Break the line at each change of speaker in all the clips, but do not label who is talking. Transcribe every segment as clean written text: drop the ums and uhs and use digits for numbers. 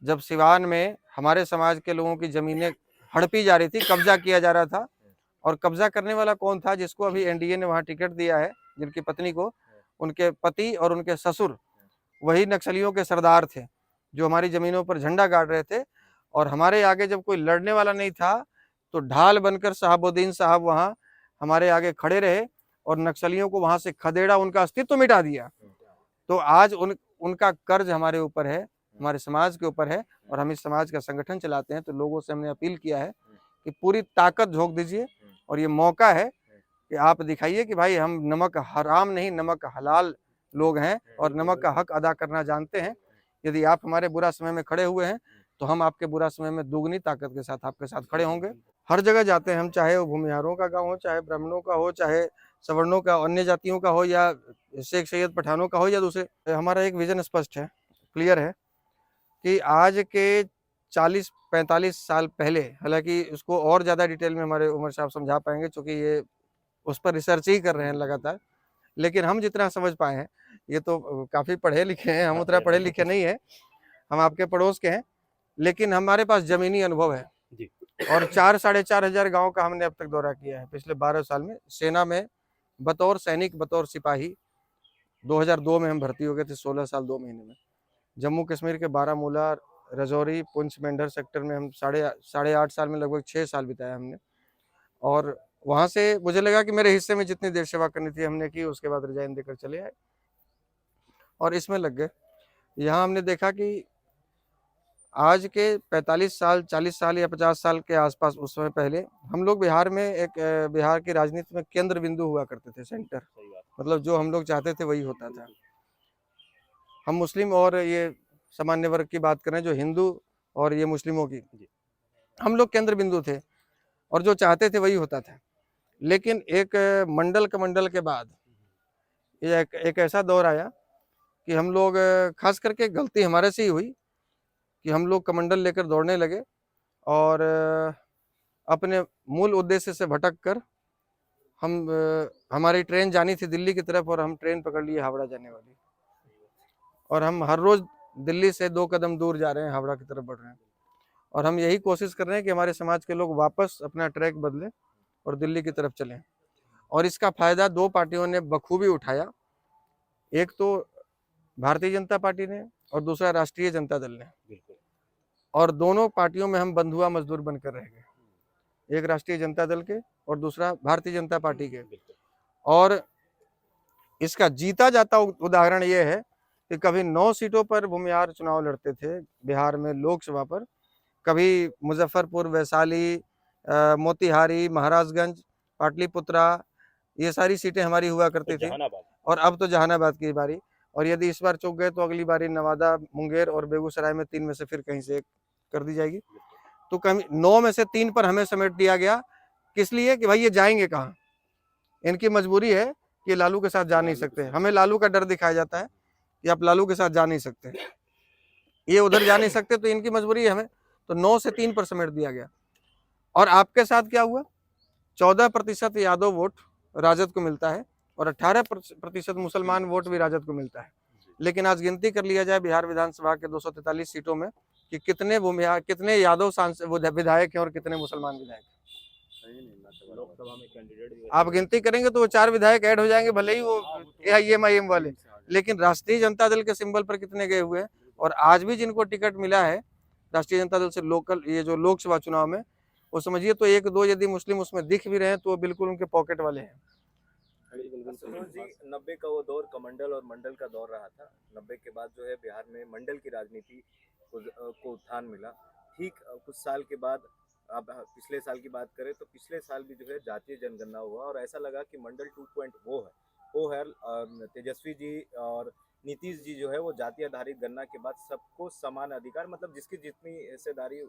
जब सिवान में हमारे समाज के लोगों की जमीनें हड़पी जा रही थी, कब्जा किया जा रहा था, और कब्जा करने वाला कौन था? जिसको अभी एनडीए ने वहां टिकट दिया है, जिनकी पत्नी को, उनके पति और उनके ससुर वही नक्सलियों के सरदार थे जो हमारी जमीनों पर झंडा गाड़ रहे थे। और हमारे आगे जब कोई लड़ने वाला नहीं था तो ढाल बनकर शहाबुद्दीन साहब वहां हमारे आगे खड़े रहे और नक्सलियों को वहां से खदेड़ा, उनका अस्तित्व मिटा दिया। तो आज उनका कर्ज हमारे ऊपर है, हमारे समाज के ऊपर है, और हम इस समाज का संगठन चलाते हैं। तो लोगों से हमने अपील किया है कि पूरी ताकत झोंक दीजिए, और ये मौका है कि आप दिखाइए कि भाई हम नमक हराम नहीं, नमक हलाल लोग हैं और नमक का हक अदा करना जानते हैं। यदि आप हमारे बुरा समय में खड़े हुए हैं तो हम आपके बुरा समय में दुगनी ताकत के साथ आपके साथ खड़े होंगे। हर जगह जाते हैं हम, चाहे वो भूमिहारों का गांव हो, चाहे ब्राह्मणों का हो, चाहे सवर्णों का, अन्य जातियों का हो, या शेख सैयद पठानों का हो, या दूसरे। हमारा एक विजन स्पष्ट है, क्लियर है, कि आज के 40-45 साल पहले, हालांकि उसको और ज़्यादा डिटेल में हमारे उमर साहब समझा पाएंगे क्योंकि ये उस पर रिसर्च ही कर रहे हैं लगातार, लेकिन हम जितना समझ पाए हैं, ये तो काफ़ी पढ़े लिखे हैं, हम उतना पढ़े लिखे नहीं है, हम आपके पड़ोस के हैं, लेकिन हमारे पास ज़मीनी अनुभव है। और 4-4.5 हजार गाँव का हमने अब तक दौरा किया है पिछले 12 साल में। सेना में बतौर सैनिक, बतौर सिपाही 2002 में हम भर्ती हो गए थे, 16 साल 2 महीने में। जम्मू कश्मीर के बारामूला, रजौरी, पुंछ, मेंढर सेक्टर में हम साढ़े 8 साल में लगभग 6 साल बिताया हमने। और वहाँ से मुझे लगा कि मेरे हिस्से में जितनी देर सेवा करनी थी हमने की, उसके बाद रिजाइन देकर चले आए और इसमें लग गए। यहाँ हमने देखा कि आज के 45 साल, 40 साल या 50 साल के आसपास, उस समय पहले हम लोग बिहार में बिहार की राजनीति में केंद्र बिंदु हुआ करते थे, सेंटर, मतलब जो हम लोग चाहते थे वही होता था। हम मुस्लिम और ये सामान्य वर्ग की बात करें, जो हिंदू और ये मुस्लिमों की, हम लोग केंद्र बिंदु थे और जो चाहते थे वही होता था। लेकिन एक मंडल कमंडल के बाद ये एक ऐसा दौर आया कि हम लोग, खास करके गलती हमारे से ही हुई कि हम लोग कमंडल लेकर दौड़ने लगे और अपने मूल उद्देश्य से भटक कर हमारी ट्रेन जानी थी दिल्ली की तरफ और हम ट्रेन पकड़ लिए हावड़ा जाने वाली, और हम हर रोज दिल्ली से 2 कदम दूर जा रहे हैं, हावड़ा की तरफ बढ़ रहे हैं। और हम यही कोशिश कर रहे हैं कि हमारे समाज के लोग वापस अपना ट्रैक बदलें और दिल्ली की तरफ चलें। और इसका फायदा 2 पार्टियों ने बखूबी उठाया, एक तो भारतीय जनता पार्टी ने और दूसरा राष्ट्रीय जनता दल ने। और दोनों पार्टियों में हम बंधुआ मजदूर बनकर रह गए, एक राष्ट्रीय जनता दल के और दूसरा भारतीय जनता पार्टी के। और इसका जीता जाता उदाहरण यह है कि कभी 9 सीटों पर भूमिहार चुनाव लड़ते थे बिहार में लोकसभा पर, कभी मुजफ्फरपुर, वैशाली, मोतिहारी, महाराजगंज, पाटलिपुत्रा, ये सारी सीटें हमारी हुआ करती थी। और अब तो जहानाबाद की बारी, और यदि इस बार चूक गए तो अगली बारी नवादा, मुंगेर और बेगूसराय में 3 में से फिर कहीं से एक कर दी जाएगी। तो कहीं 9 में से 3 पर हमें समेट दिया गया। किस लिए? कि भाई ये जाएंगे कहाँ, इनकी मजबूरी है कि लालू के साथ जा नहीं सकते। हमें लालू का डर दिखाया जाता है कि आप लालू के साथ जा नहीं सकते, ये उधर जा नहीं सकते, तो इनकी मजबूरी है हमें। तो 9 से 3 पर समेट दिया गया। और आपके साथ क्या हुआ? 14% यादव वोट राजद को मिलता है और 18% मुसलमान वोट भी राजद को मिलता है। लेकिन आज गिनती कर लिया जाए बिहार विधानसभा के 243 सीटों में कि कितने यादव विधायक हैं और कितने मुसलमान विधायक हैं। लोकसभा में कैंडिडेट आप गिनती करेंगे तो वो 4 विधायक ऐड हो जाएंगे, भले ही वो AIM वाले, लेकिन राष्ट्रीय जनता दल के सिंबल पर कितने गए हुए हैं। और आज भी जिनको टिकट मिला है राष्ट्रीय जनता दल से लोकल, ये जो लोकसभा चुनाव में, वो समझिए तो 1-2 यदि मुस्लिम उसमें दिख भी रहे हैं तो वो बिल्कुल उनके पॉकेट वाले हैं।
सरोज जी, 90 का वो दौर कमंडल और मंडल का दौर रहा था। 90 के बाद जो है बिहार में मंडल की राजनीति को उत्थान मिला। ठीक कुछ साल के बाद, अब पिछले साल की बात करें तो पिछले साल भी जो है जातीय जनगणना हुआ और ऐसा लगा कि मंडल 2.0 है, वो है। तेजस्वी जी और नीतीश जी जो है वो जाति आधारित गणना के बाद सबको समान अधिकार, मतलब जिसकी जितनी हिस्सेदारी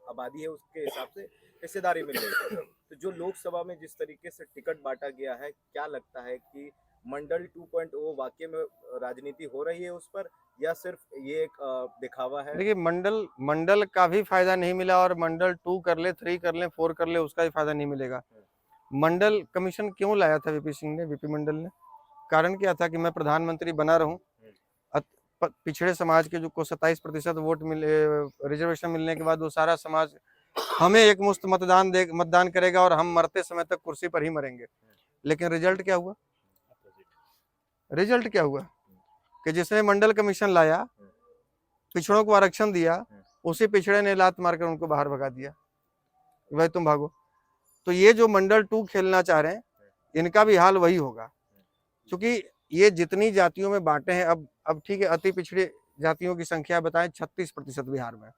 आबादी है उसके हिसाब से हिस्सेदारी मिल रही है। तो जो लोकसभा में जिस तरीके से टिकट बांटा गया है, क्या लगता है कि मंडल 2.0 वाकई में राजनीति हो रही है उस पर, या सिर्फ ये एक दिखावा है?
देखिए, मंडल का भी फायदा नहीं मिला और मंडल 2 कर ले, 3 कर ले, 4 कर ले, उसका भी फायदा नहीं मिलेगा। मंडल कमीशन क्यों लाया था वीपी सिंह ने, वीपी मंडल ने? कारण क्या था कि मैं प्रधानमंत्री बना रहूं, पिछड़े समाज के जो को 27% वोट मिले, रिजर्वेशन मिलने के बाद वो सारा समाज हमें एक मुश्त मतदान करेगा और हम मरते समय तक कुर्सी पर ही मरेंगे। लेकिन रिजल्ट क्या हुआ? रिजल्ट क्या हुआ कि जिसने मंडल कमीशन लाया, पिछड़ों को आरक्षण दिया, उसी पिछड़े ने लात मारकर उनको बाहर भगा दिया, भाई तुम भागो। तो ये जो मंडल 2 खेलना चाह रहे हैं, इनका भी हाल वही होगा, क्योंकि ये जितनी जातियों में बांटे हैं, अब ठीक है, अति पिछड़े जातियों की संख्या बताएं 36% बिहार में,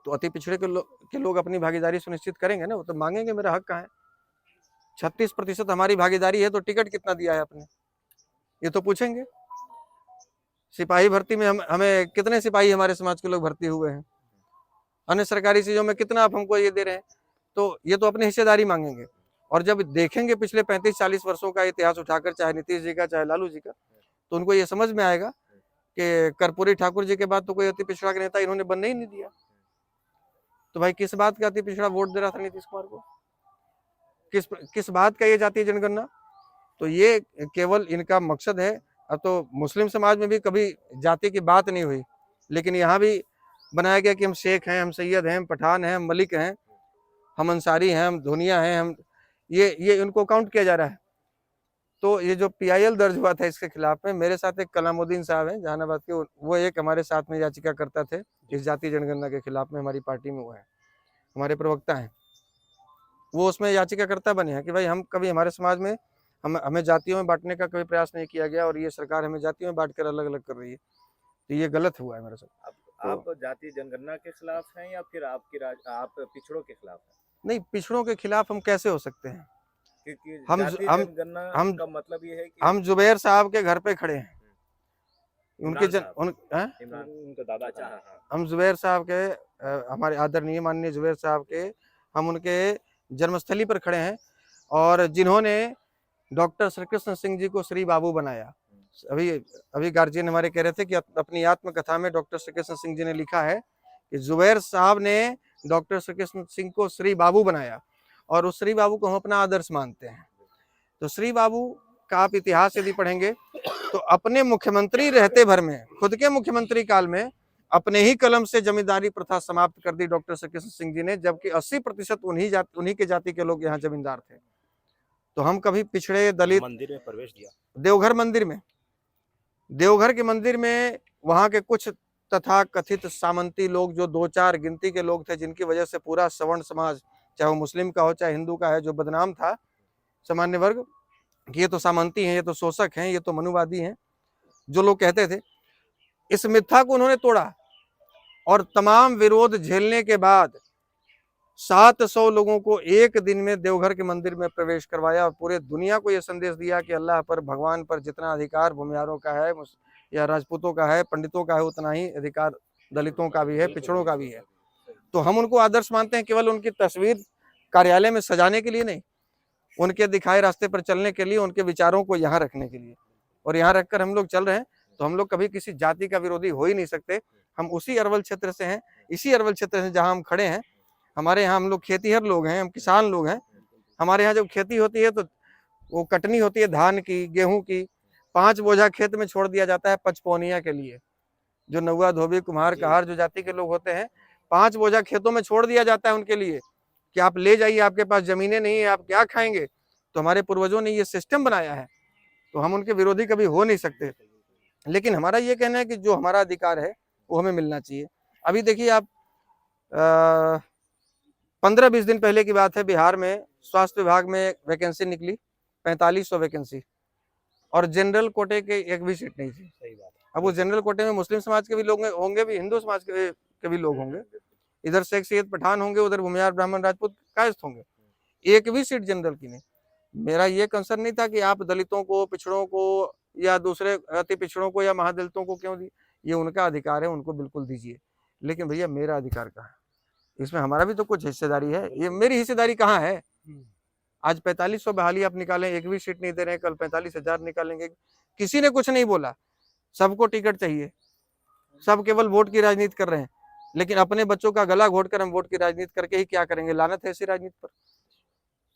तो अति पिछड़े के लोग अपनी भागीदारी सुनिश्चित करेंगे ना, वो तो मांगेंगे मेरा हक कहाँ है। 36% हमारी भागीदारी है तो टिकट कितना दिया है आपने, ये तो पूछेंगे। सिपाही भर्ती में हमें कितने सिपाही हमारे समाज के लोग भर्ती हुए हैं, अन्य सरकारी चीजों में कितना आप हमको ये दे रहे हैं, तो ये तो अपनी हिस्सेदारी मांगेंगे। और जब देखेंगे पिछले 35-40 वर्षों का इतिहास उठाकर, चाहे नीतीश जी का चाहे लालू जी का, तो उनको ये समझ में आएगा कि कर्पूरी ठाकुर जी के बाद तो कोई अति पिछड़ा के नेता इन्होंने बनने ही नहीं दिया। तो भाई किस बात का अति पिछड़ा वोट दे रहा था नीतीश कुमार को, किस बात का ये जातीय जनगणना? तो ये केवल इनका मकसद है। अब तो मुस्लिम समाज में भी कभी जाति की बात नहीं हुई, लेकिन यहाँ भी बनाया गया कि हम शेख हैं, हम सैयद हैं, हम पठान हैं, हम मलिक हैं, हम अंसारी हैं, हम धोनिया हैं, हम ये उनको काउंट किया जा रहा है। तो ये जो PIL दर्ज हुआ था इसके खिलाफ में, मेरे साथ एक कलामुद्दीन साहब हैं जहानाबाद के, वो एक हमारे साथ में याचिका करता थे इस जातीय जनगणना के खिलाफ में, हमारी पार्टी में वो है, हमारे प्रवक्ता हैं, वो उसमें याचिका करता बने हैं कि भाई हम कभी हमारे समाज में हमें जातियों में बांटने का कभी प्रयास नहीं किया गया और ये सरकार हमें जातियों में बांटकर अलग अलग कर रही है, तो ये गलत हुआ है मेरे साथ।
आप जातीय जनगणना के खिलाफ हैं या फिर आप पिछड़ों के खिलाफ हैं?
नहीं, पिछड़ों के खिलाफ हम कैसे हो सकते हैं,
क्योंकि
हम
जनगणना का मतलब ये है कि
हम जुबैर साहब के घर पे खड़े हैं, उनके
उनका दादा था।
हम जुबैर साहब के, हमारे आदरणीय माननीय जुबैर साहब के, हम उनके जन्मस्थली पर खड़े हैं, और जिन्होंने डॉक्टर श्री कृष्ण सिंह जी को श्री बाबू बनाया। अभी गार्जियन हमारे कह रहे थे कि अपनी आत्मकथा में डॉक्टर श्री कृष्ण सिंह जी ने लिखा है कि जुबैर साहब ने डॉक्टर श्री कृष्ण सिंह को श्री बाबू बनाया, और उस श्री बाबू को हम अपना आदर्श मानते हैं। तो श्री बाबू का आप इतिहास यदि पढ़ेंगे तो अपने मुख्यमंत्री रहते भर में, खुद के मुख्यमंत्री काल में, अपने ही कलम से जमींदारी प्रथा समाप्त कर दी डॉक्टर श्री कृष्ण सिंह जी ने, जबकि 80% उन्हीं के जाति के लोग यहाँ जमींदार थे। तो हम कभी पिछड़े दलित,
मंदिर में प्रवेश दिया,
देवघर मंदिर में, देवघर के मंदिर में वहां के कुछ तथा कथित सामंती लोग, जो 2-4 गिनती के लोग थे, जिनकी वजह से पूरा सवर्ण समाज, चाहे वो मुस्लिम का हो चाहे हिंदू का है, जो बदनाम था सामान्य वर्ग कि ये तो सामंती हैं, ये तो शोषक हैं, ये तो मनुवादी हैं, जो लोग कहते थे, इस मिथ्या को उन्होंने तोड़ा, और तमाम विरोध झेलने के बाद 700 लोगों को एक दिन में देवघर के मंदिर में प्रवेश करवाया, और पूरे दुनिया को यह संदेश दिया कि अल्लाह पर, भगवान पर जितना अधिकार भूमिहारों का है या राजपूतों का है, पंडितों का है, उतना ही अधिकार दलितों का भी है, पिछड़ों का भी है। तो हम उनको आदर्श मानते हैं, केवल उनकी तस्वीर कार्यालय में सजाने के लिए नहीं, उनके दिखाए रास्ते पर चलने के लिए, उनके विचारों को यहाँ रखने के लिए, और यहाँ रखकर हम लोग चल रहे हैं। तो हम लोग कभी किसी जाति का विरोधी हो ही नहीं सकते। हम उसी अरवल क्षेत्र से हैं, इसी अरवल क्षेत्र से जहाँ हम खड़े हैं। हमारे यहाँ हम लोग खेतीहर लोग हैं, हम किसान लोग हैं। हमारे यहाँ जब खेती होती है तो वो कटनी होती है धान की, गेहूं की, 5 बोझा खेत में छोड़ दिया जाता है पचपौनिया के लिए। जो नौवा, धोबी, कुम्हार, कहार जो जाति के लोग होते हैं, 5 बोझा खेतों में छोड़ दिया जाता है उनके लिए कि आप ले जाइए, आपके पास जमीनें नहीं है, आप क्या खाएंगे। तो हमारे पूर्वजों ने ये सिस्टम बनाया है, तो हम उनके विरोधी कभी हो नहीं सकते। लेकिन हमारा ये कहना है कि जो हमारा अधिकार है वो हमें मिलना चाहिए। अभी देखिए आप 15-20 दिन पहले की बात है, बिहार में स्वास्थ्य विभाग में वैकेंसी निकली, 4500 वैकेंसी, और जनरल कोटे के एक भी सीट नहीं थी।
सही बात है।
अब वो जनरल कोटे में मुस्लिम समाज के भी लोग होंगे, भी हिंदू समाज के भी लोग होंगे, इधर शेख सैयद पठान होंगे, उधर भूमिहार ब्राह्मण राजपूत कायस्थ होंगे, एक भी सीट जनरल की नहीं। मेरा ये कंसर्न नहीं था कि आप दलितों को, पिछड़ों को, या दूसरे अति पिछड़ों को या महादलितों को क्यों दी, ये उनका अधिकार है, उनको बिल्कुल दीजिए। लेकिन भैया मेरा अधिकार कहाँ है, इसमें हमारा भी तो कुछ हिस्सेदारी है। ये मेरी हिस्सेदारी कहाँ है? आज 4500 बहाली आप निकालें, एक भी सीट नहीं दे रहे हैं, कल 45,000 निकालेंगे, किसी ने कुछ नहीं बोला। सबको टिकट चाहिए, सब केवल वोट की राजनीति कर रहे हैं, लेकिन अपने बच्चों का गला घोटकर हम वोट की राजनीति करके ही क्या करेंगे? लानत है ऐसी राजनीति पर।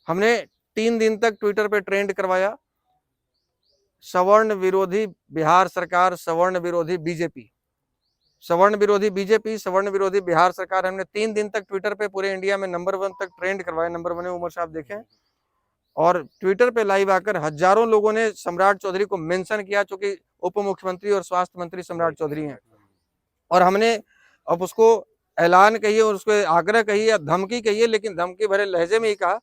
हमने 3 दिन तक ट्विटर पे ट्रेंड करवाया, सवर्ण विरोधी बिहार सरकार, सवर्ण विरोधी बीजेपी, सवर्ण विरोधी बीजेपी, सवर्ण विरोधी बिहार सरकार। हमने 3 दिन तक ट्विटर पे पूरे इंडिया में नंबर 1 तक ट्रेंड करवाया। नंबर 1 में उमर साहब देखें, और ट्विटर पे लाइव आकर हजारों लोगों ने सम्राट चौधरी को मेंशन किया, चूंकि उप मुख्यमंत्री और स्वास्थ्य मंत्री सम्राट चौधरी हैं। और हमने अब उसको ऐलान कहिए और उसको आग्रह कहिए या धमकी कहिए, लेकिन धमकी भरे लहजे में ही कहा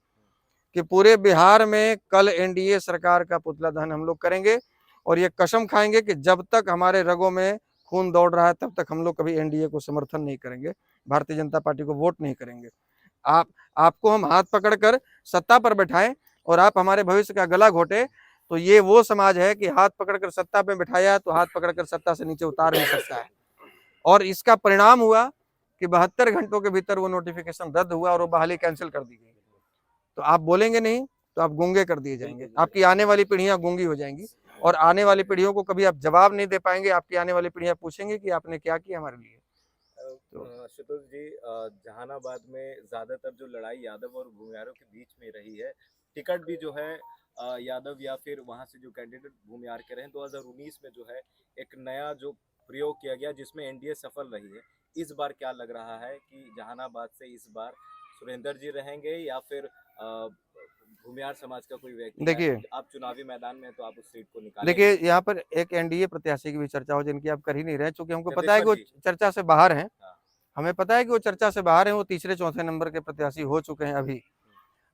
कि पूरे बिहार में कल एनडीए सरकार का पुतला दहन हम लोग करेंगे, और ये कसम खाएंगे कि जब तक हमारे रगों में खून दौड़ रहा है तब तक हम लोग कभी एनडीए को समर्थन नहीं करेंगे, भारतीय जनता पार्टी को वोट नहीं करेंगे। आपको हम हाथ पकड़कर सत्ता पर बैठाएं और आप हमारे भविष्य का गला घोटे, तो ये वो समाज है कि हाथ पकड़कर सत्ता पे बिठाया तो हाथ पकड़कर सत्ता से नीचे उतार नहीं सकता है। और इसका परिणाम हुआ कि 72 घंटों के भीतर वो नोटिफिकेशन रद्द हुआ और वो बहाली कैंसिल कर दी गई। तो आप बोलेंगे नहीं तो आप गूंगे कर दिए जाएंगे, आपकी आने वाली पीढ़ियां गूंगी हो जाएंगी, और आने वाली पीढ़ियों को कभी आप जवाब नहीं दे पाएंगे। आपकी आने वाली पीढ़ियां पूछेंगे कि आपने क्या किया हमारे लिए।
आशुतोष जी, जहानाबाद में ज्यादातर जो लड़ाई यादव और भूमिहारों के बीच में रही है, टिकट भी जो है यादव या फिर वहां से जो कैंडिडेट भूमिहार के रहे 2019 में जो है एक नया जो प्रयोग किया गया जिसमें एनडीए सफल रही है। इस बार क्या लग रहा है कि जहानाबाद से इस बार सुरेंद्र जी रहेंगे या फिर भूमिहार समाज का कोई व्यक्ति?
देखिए,
आप चुनावी मैदान में तो आप उस सीट को निकालेंगे।
देखिए, यहाँ पर एक एनडीए प्रत्याशी की भी चर्चा हो जिनकी आप कर ही नहीं रहे, क्योंकि हमको पता है कि वो चर्चा से बाहर हैं। हमें पता है कि वो चर्चा से बाहर हैं, वो तीसरे चौथे नंबर के प्रत्याशी हो चुके हैं अभी।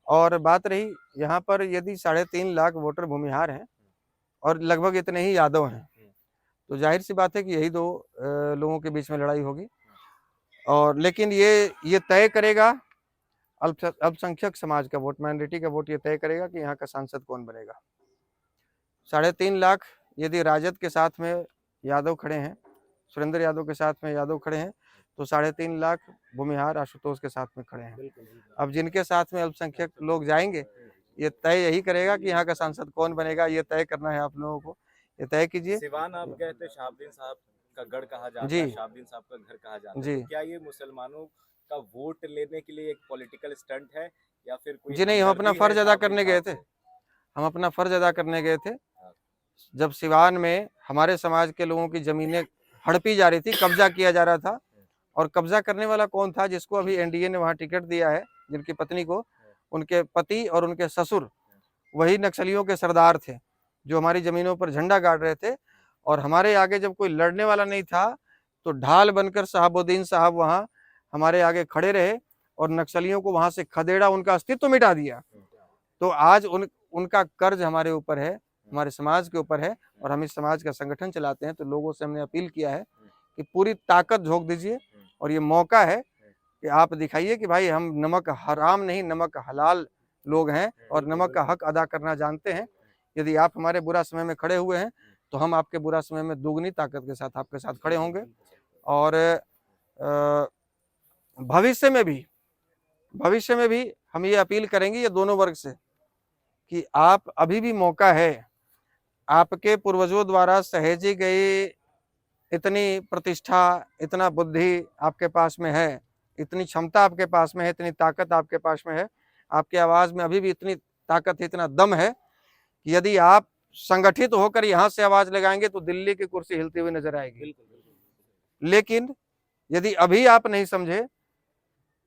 और बात रही यहाँ पर, यदि 3.5 लाख वोटर भूमिहार हैं और लगभग इतने ही यादव हैं, तो जाहिर सी बात है कि यही 2 लोगों के बीच में लड़ाई होगी। और लेकिन ये तय करेगा अल्पसंख्यक समाज का वोट, माइनॉरिटी का वोट ये तय करेगा कि यहाँ का सांसद कौन बनेगा। 3.5 लाख यदि राजद के साथ में यादव खड़े हैं, सुरेंद्र यादव के साथ में यादव खड़े हैं, तो 3.5 लाख भूमिहार आशुतोष के साथ में खड़े हैं। अब जिनके साथ में अल्पसंख्यक लोग जाएंगे, ये तय यही करेगा कि यहाँ का सांसद कौन बनेगा। ये तय करना है आप लोगों को, ये तय कीजिए।
सिवान आप कहते शहाबुद्दीन साहब का गढ़ कहा जाता है, शहाबुद्दीन साहब का घर कहा जाता है, तो क्या ये मुसलमानों का वोट लेने के लिए एक पॉलिटिकल स्टंट है या फिर कोई?
जी नहीं, हम अपना फर्ज अदा करने गए थे, हम अपना फर्ज अदा करने गए थे। जब सिवान में हमारे समाज के लोगों की जमीनें हड़पी जा रही थी, कब्जा किया जा रहा था, और कब्जा करने वाला कौन था? जिसको अभी एनडीए ने वहां टिकट दिया है, जिनकी पत्नी को, उनके पति और उनके ससुर वही नक्सलियों के सरदार थे जो हमारी जमीनों पर झंडा गाड़ रहे थे। और हमारे आगे जब कोई लड़ने वाला नहीं था तो ढाल बनकर शहाबुद्दीन साहब वहां हमारे आगे खड़े रहे और नक्सलियों को वहां से खदेड़ा, उनका अस्तित्व मिटा दिया। तो आज उनका कर्ज हमारे ऊपर है, हमारे समाज के ऊपर है, और हम इस समाज का संगठन चलाते हैं। तो लोगों से हमने अपील किया है कि पूरी ताकत झोंक दीजिए, और ये मौका है कि आप दिखाइए कि भाई हम नमक हराम नहीं, नमक हलाल लोग हैं और नमक का हक अदा करना जानते हैं। यदि आप हमारे बुरा समय में खड़े हुए हैं तो हम आपके बुरा समय में दुगनी ताकत के साथ आपके साथ खड़े होंगे। और भविष्य में भी हम ये अपील करेंगे ये दोनों वर्ग से कि आप अभी भी मौका है, आपके पूर्वजों द्वारा सहेजी गई इतनी प्रतिष्ठा, इतना बुद्धि आपके पास में है, इतनी क्षमता आपके पास में है, इतनी ताकत आपके पास में है, आपकी आवाज में अभी भी इतनी ताकत है, इतना दम है कि यदि आप संगठित होकर यहाँ से आवाज लगाएंगे तो दिल्ली की कुर्सी हिलती हुई नजर आएगी। लेकिन यदि अभी आप नहीं समझे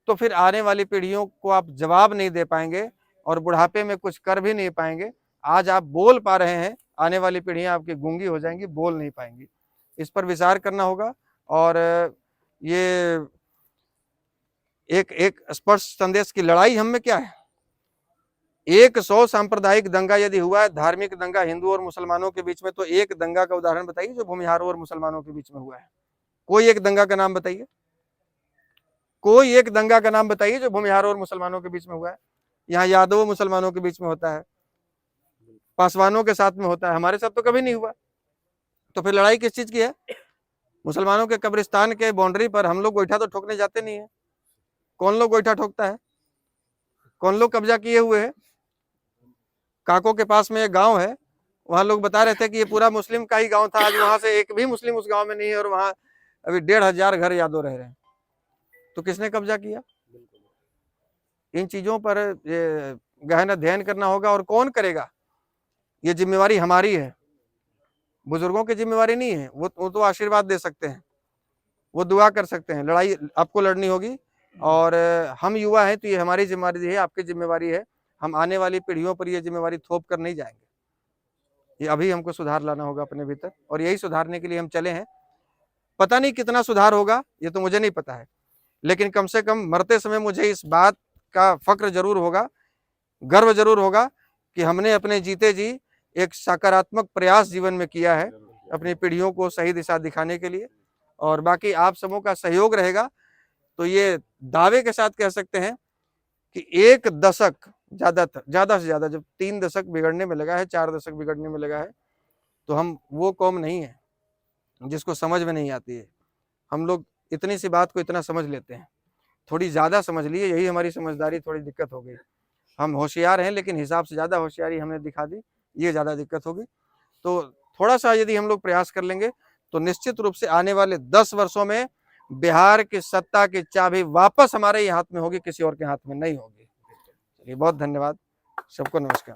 तो फिर आने वाली पीढ़ियों को आप जवाब नहीं दे पाएंगे और बुढ़ापे में कुछ कर भी नहीं पाएंगे। आज आप बोल पा रहे हैं, आने वाली पीढ़ियां आपकी गूंगी हो जाएंगी, बोल नहीं पाएंगी। इस पर विचार करना होगा। और ये एक स्पष्ट संदेश की लड़ाई हम में क्या है, 100 सांप्रदायिक दंगा यदि हुआ है, धार्मिक दंगा हिंदू और मुसलमानों के बीच में, तो एक दंगा का उदाहरण बताइए जो भूमिहारों और मुसलमानों के बीच में हुआ है। कोई एक दंगा का नाम बताइए, कोई एक दंगा का नाम बताइए जो भूमिहारों और मुसलमानों के बीच में हुआ है। यहाँ यादवों मुसलमानों के बीच में होता है, पासवानों के साथ में होता है, हमारे साथ तो कभी नहीं हुआ। तो फिर लड़ाई किस चीज की है? मुसलमानों के कब्रिस्तान के बाउंड्री पर हम लोग गोईठा तो ठोकने जाते नहीं है। कौन लोग गोईठा ठोकता है? कौन लोग कब्जा किए हुए हैं? काको के पास में एक गांव है, वहां लोग बता रहे थे कि ये पूरा मुस्लिम का ही गांव था। आज वहां से एक भी मुस्लिम उस गांव में नहीं है और वहां अभी 1500 घर यादव रह रहे हैं। तो किसने कब्जा किया? इन चीजों पर गहन अध्ययन करना होगा। और कौन करेगा? ये जिम्मेवारी हमारी है बुजुर्गों की जिम्मेवारी नहीं है, वो तो आशीर्वाद दे सकते हैं, वो दुआ कर सकते हैं। लड़ाई आपको लड़नी होगी और हम युवा हैं तो ये हमारी जिम्मेवारी है, आपकी जिम्मेवारी है। हम आने वाली पीढ़ियों पर ये जिम्मेवारी थोप कर नहीं जाएंगे। ये अभी हमको सुधार लाना होगा अपने भीतर और यही सुधारने के लिए हम चले हैं। पता नहीं कितना सुधार होगा, ये तो मुझे नहीं पता है, लेकिन कम से कम मरते समय मुझे इस बात का फक्र जरूर होगा, गर्व जरूर होगा कि हमने अपने जीते जी एक सकारात्मक प्रयास जीवन में किया है अपनी पीढ़ियों को सही दिशा दिखाने के लिए। और बाकी आप सबों का सहयोग रहेगा तो ये दावे के साथ कह सकते हैं कि 1 दशक ज्यादा से ज्यादा, जब 3 दशक बिगड़ने में लगा है, 4 दशक बिगड़ने में लगा है, तो हम वो कौम नहीं है जिसको समझ में नहीं आती है। हम लोग इतनी सी बात को इतना समझ लेते हैं, थोड़ी ज्यादा समझ लिए, यही हमारी समझदारी, थोड़ी दिक्कत हो गई। हम होशियार हैं लेकिन हिसाब से ज्यादा होशियारी हमने दिखा दी, ये ज्यादा दिक्कत होगी। तो थोड़ा सा यदि हम लोग प्रयास कर लेंगे तो निश्चित रूप से आने वाले 10 वर्षों में बिहार की सत्ता की चाबी वापस हमारे ही हाथ में होगी, किसी और के हाथ में नहीं होगी। चलिए, बहुत धन्यवाद, सबको नमस्कार।